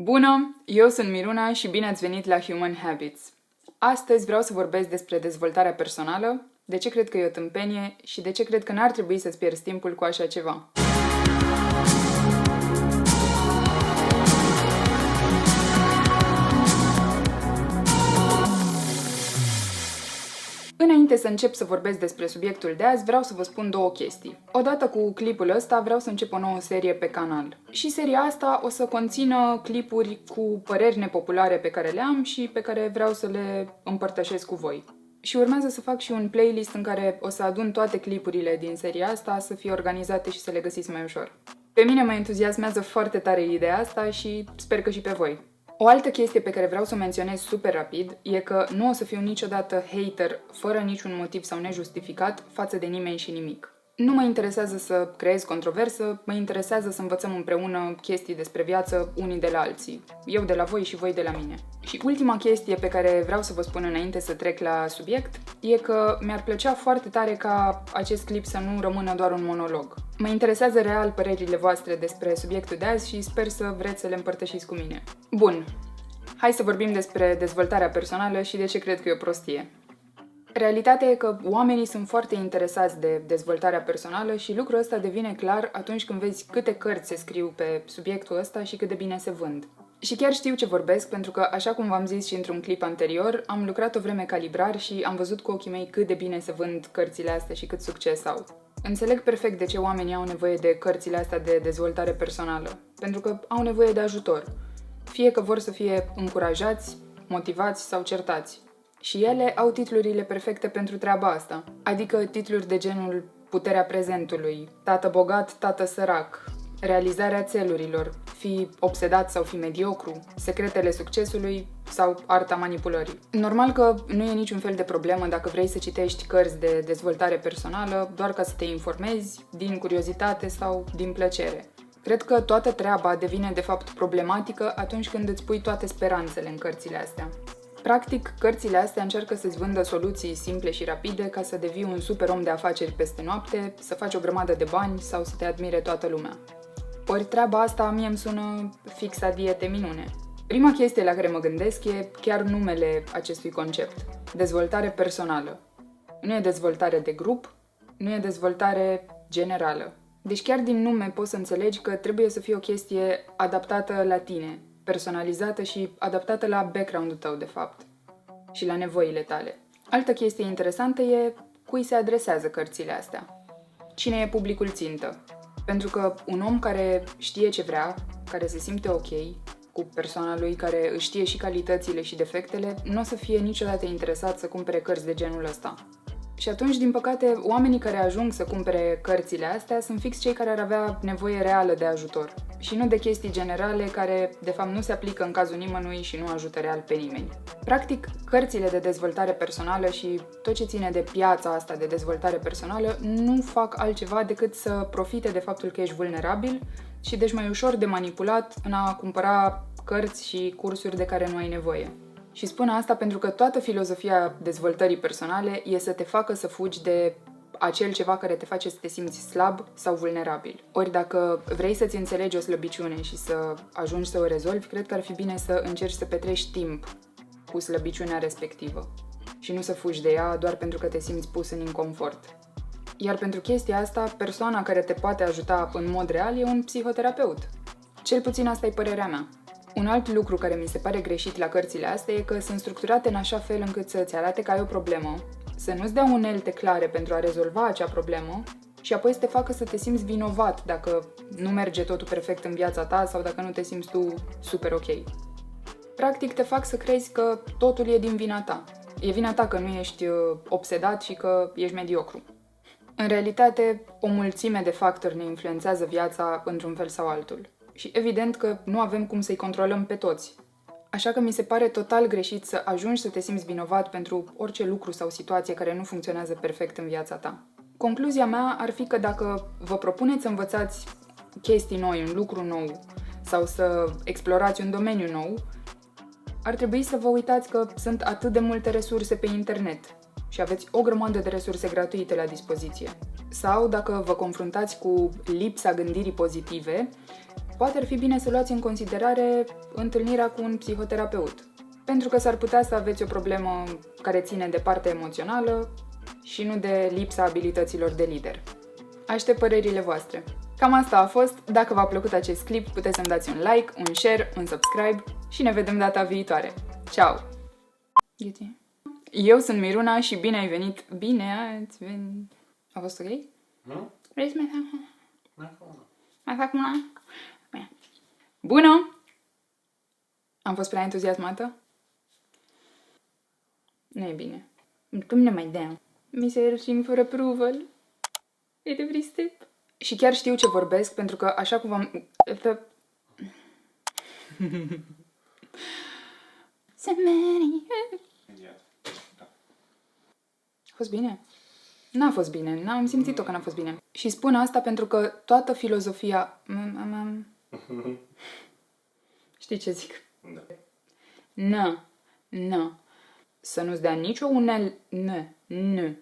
Bună, eu sunt Miruna și bine ați venit la Human Habits. Astăzi vreau să vorbesc despre dezvoltarea personală, de ce cred că e o tâmpenie și de ce cred că n-ar trebui să-ți pierzi timpul cu așa ceva. Înainte să încep să vorbesc despre subiectul de azi, vreau să vă spun două chestii. Odată cu clipul ăsta vreau să încep o nouă serie pe canal. Și seria asta o să conțină clipuri cu păreri nepopulare pe care le am și pe care vreau să le împărtășesc cu voi. Și urmează să fac și un playlist în care o să adun toate clipurile din seria asta să fie organizate și să le găsiți mai ușor. Pe mine mă entuziasmează foarte tare ideea asta și sper că și pe voi. O altă chestie pe care vreau să o menționez super rapid e că nu o să fiu niciodată hater fără niciun motiv sau nejustificat față de nimeni și nimic. Nu mă interesează să creez controversă, mă interesează să învățăm împreună chestii despre viață unii de la alții. Eu de la voi și voi de la mine. Și ultima chestie pe care vreau să vă spun înainte să trec la subiect e că mi-ar plăcea foarte tare ca acest clip să nu rămână doar un monolog. Mă interesează real părerile voastre despre subiectul de azi și sper să vreți să le împărtășiți cu mine. Bun, hai să vorbim despre dezvoltarea personală și de ce cred că e o prostie. Realitatea e că oamenii sunt foarte interesați de dezvoltarea personală și lucrul ăsta devine clar atunci când vezi câte cărți se scriu pe subiectul ăsta și cât de bine se vând. Și chiar știu ce vorbesc, pentru că, așa cum v-am zis și într-un clip anterior, am lucrat o vreme ca librar și am văzut cu ochii mei cât de bine se vând cărțile astea și cât succes au. Înțeleg perfect de ce oamenii au nevoie de cărțile astea de dezvoltare personală, pentru că au nevoie de ajutor. Fie că vor să fie încurajați, motivați sau certați. Și ele au titlurile perfecte pentru treaba asta, adică titluri de genul Puterea prezentului, Tată bogat, tată sărac, Realizarea țelurilor, Fi obsedat sau fi mediocru, Secretele succesului sau Arta manipulării. Normal că nu e niciun fel de problemă dacă vrei să citești cărți de dezvoltare personală doar ca să te informezi, din curiozitate sau din plăcere. Cred că toată treaba devine de fapt problematică atunci când îți pui toate speranțele în cărțile astea. Practic, cărțile astea încearcă să-ți vândă soluții simple și rapide ca să devii un super om de afaceri peste noapte, să faci o grămadă de bani sau să te admire toată lumea. Ori treaba asta mie îmi sună fix a diete minune. Prima chestie la care mă gândesc e chiar numele acestui concept. Dezvoltare personală. Nu e dezvoltare de grup, nu e dezvoltare generală. Deci chiar din nume poți să înțelegi că trebuie să fie o chestie adaptată la tine, personalizată și adaptată la background-ul tău, de fapt, și la nevoile tale. Altă chestie interesantă e cui se adresează cărțile astea. Cine e publicul țintă? Pentru că un om care știe ce vrea, care se simte ok cu persoana lui, care își știe și calitățile și defectele, nu o să fie niciodată interesat să cumpere cărți de genul ăsta. Și atunci, din păcate, oamenii care ajung să cumpere cărțile astea sunt fix cei care ar avea nevoie reală de ajutor. Și nu de chestii generale care, de fapt, nu se aplică în cazul nimănui și nu ajută real pe nimeni. Practic, cărțile de dezvoltare personală și tot ce ține de piața asta de dezvoltare personală nu fac altceva decât să profite de faptul că ești vulnerabil și deci mai ușor de manipulat în a cumpăra cărți și cursuri de care nu ai nevoie. Și spun asta pentru că toată filozofia dezvoltării personale e să te facă să fugi de acel ceva care te face să te simți slab sau vulnerabil. Ori dacă vrei să-ți înțelegi o slăbiciune și să ajungi să o rezolvi, cred că ar fi bine să încerci să petrești timp cu slăbiciunea respectivă și nu să fugi de ea doar pentru că te simți pus în inconfort. Iar pentru chestia asta, persoana care te poate ajuta în mod real e un psihoterapeut. Cel puțin asta e părerea mea. Un alt lucru care mi se pare greșit la cărțile astea e că sunt structurate în așa fel încât să-ți arate că ai o problemă, să nu-ți dea unelte clare pentru a rezolva acea problemă și apoi să te facă să te simți vinovat dacă nu merge totul perfect în viața ta sau dacă nu te simți tu super ok. Practic te fac să crezi că totul e din vina ta. E vina ta că nu ești obsedat și că ești mediocru. În realitate, o mulțime de factori ne influențează viața într-un fel sau altul. Și evident că nu avem cum să-i controlăm pe toți. Așa că mi se pare total greșit să ajungi să te simți vinovat pentru orice lucru sau situație care nu funcționează perfect în viața ta. Concluzia mea ar fi că dacă vă propuneți să învățați chestii noi, un lucru nou, sau să explorați un domeniu nou, ar trebui să vă uitați că sunt atât de multe resurse pe internet și aveți o grămadă de resurse gratuite la dispoziție. Sau, dacă vă confruntați cu lipsa gândirii pozitive, poate ar fi bine să luați în considerare întâlnirea cu un psihoterapeut. Pentru că s-ar putea să aveți o problemă care ține de partea emoțională și nu de lipsa abilităților de lider. Aștept părerile voastre. Cam asta a fost. Dacă v-a plăcut acest clip, puteți să-mi dați un like, un share, un subscribe și ne vedem data viitoare. Ciao! Eu sunt Miruna și bine ai venit. Bine ați venit. A fost ok? Nu? Vrei să mai fac? Acum. Mai fac una? Bine. Bună! Am fost prea entuziasmată? Nu e bine. Cum ne mai dea? Mi se searching for approval. At every step. Și chiar știu ce vorbesc, pentru că așa cum v-am... A fost bine? N-a fost bine, n-am simțit-o că n-a fost bine. Și spun asta pentru că toată filozofia... Știi ce zic? Da. N. Să nu-ți dea nicio unel... N. Nu?